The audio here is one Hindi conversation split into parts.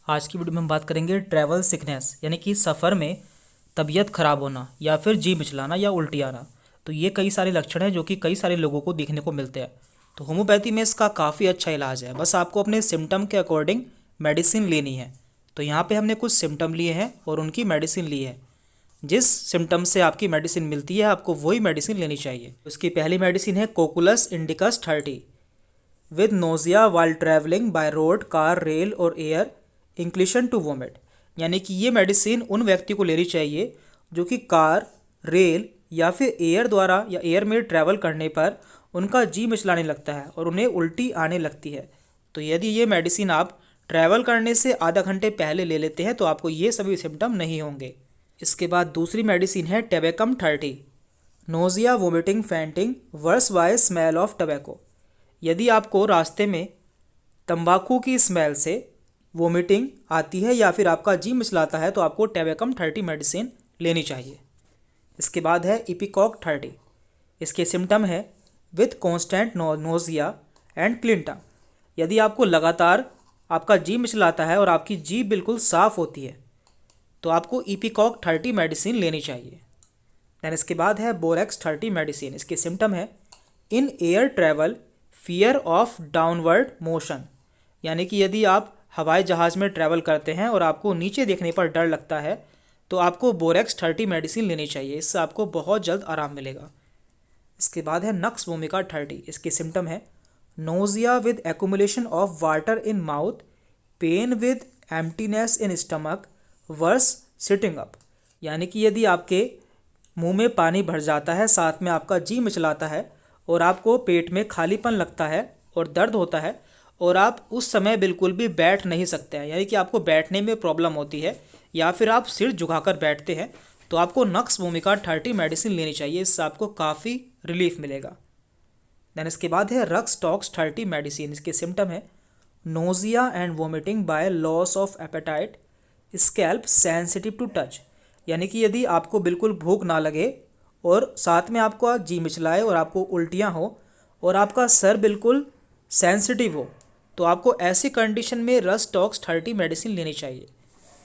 आज की वीडियो में हम बात करेंगे ट्रैवल सिकनेस यानी कि सफ़र में तबीयत ख़राब होना या फिर जी मिचलाना या उल्टी आना। तो ये कई सारे लक्षण हैं जो कि कई सारे लोगों को देखने को मिलते हैं। तो होम्योपैथी में इसका काफ़ी अच्छा इलाज है, बस आपको अपने सिम्टम के अकॉर्डिंग मेडिसिन लेनी है। तो यहाँ पे हमने कुछ सिम्टम लिए हैं और उनकी मेडिसिन ली है। जिस सिम्टम से आपकी मेडिसिन मिलती है आपको वही मेडिसिन लेनी चाहिए। उसकी पहली मेडिसिन है cocculus indicus 30 with nausea while travelling by road, car, rail और एयर, इंक्लिशन टू वोमिट। यानी कि ये मेडिसिन उन व्यक्ति को लेनी चाहिए जो कि कार, रेल या फिर एयर द्वारा या एयर में ट्रैवल करने पर उनका जी मिचलाने लगता है और उन्हें उल्टी आने लगती है। तो यदि ये मेडिसिन आप ट्रैवल करने से आधा घंटे पहले ले लेते हैं तो आपको ये सभी सिम्टम नहीं होंगे। इसके बाद दूसरी मेडिसिन है टेबेकम 30 nausea, vomiting, fainting, worse by smell of tobacco. यदि आपको रास्ते में तंबाकू की स्मेल से वोमिटिंग आती है या फिर आपका जी मिचलाता है तो आपको टेबेकम 30 मेडिसिन लेनी चाहिए। इसके बाद है इपिकॉक 30। इसके सिम्टम है विथ कॉन्स्टेंट नोजिया एंड क्लिंटा। यदि आपको लगातार आपका जी मिचलाता है और आपकी जीभ बिल्कुल साफ़ होती है तो आपको इपिकॉक 30 मेडिसिन लेनी चाहिए। दैन इसके बाद है बोरेक्स 30 मेडिसिन। इसके सिम्टम है in air travel fear of downward motion. यानी कि यदि आप हवाई जहाज़ में ट्रैवल करते हैं और आपको नीचे देखने पर डर लगता है तो आपको बोरेक्स 30 मेडिसिन लेनी चाहिए, इससे आपको बहुत जल्द आराम मिलेगा। इसके बाद है नक्स वोमिका 30। इसके सिम्टम है nausea with accumulation of water in mouth, pain with emptiness in stomach, worse sitting up. यानी कि यदि आपके मुंह में पानी भर जाता है, साथ में आपका जी मिचलाता है और आपको पेट में खालीपन लगता है और दर्द होता है और आप उस समय बिल्कुल भी बैठ नहीं सकते हैं, यानी कि आपको बैठने में प्रॉब्लम होती है या फिर आप सिर झुकाकर बैठते हैं, तो आपको नक्स वोमिका 30 मेडिसिन लेनी चाहिए, इससे आपको काफ़ी रिलीफ मिलेगा। देन इसके बाद है रक्स टॉक्स 30 मेडिसिन। इसके सिम्टम है nausea and vomiting by loss of appetite, scalp sensitive to touch. यानी कि यदि आपको बिल्कुल भूख ना लगे और साथ में आपका जी मिचलाए और आपको उल्टियाँ हो और आपका सर बिल्कुल सेंसिटिव हो तो आपको ऐसी कंडीशन में रक्स टॉक्स 30 मेडिसिन लेनी चाहिए।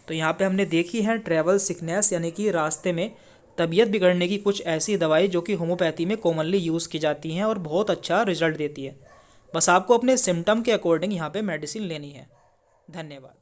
तो यहाँ पे हमने देखी है ट्रैवल सिकनेस यानी कि रास्ते में तबीयत बिगड़ने की कुछ ऐसी दवाई जो कि होम्योपैथी में कॉमनली यूज़ की जाती हैं और बहुत अच्छा रिजल्ट देती है। बस आपको अपने सिम्टम के अकॉर्डिंग यहाँ पे मेडिसिन लेनी है। धन्यवाद।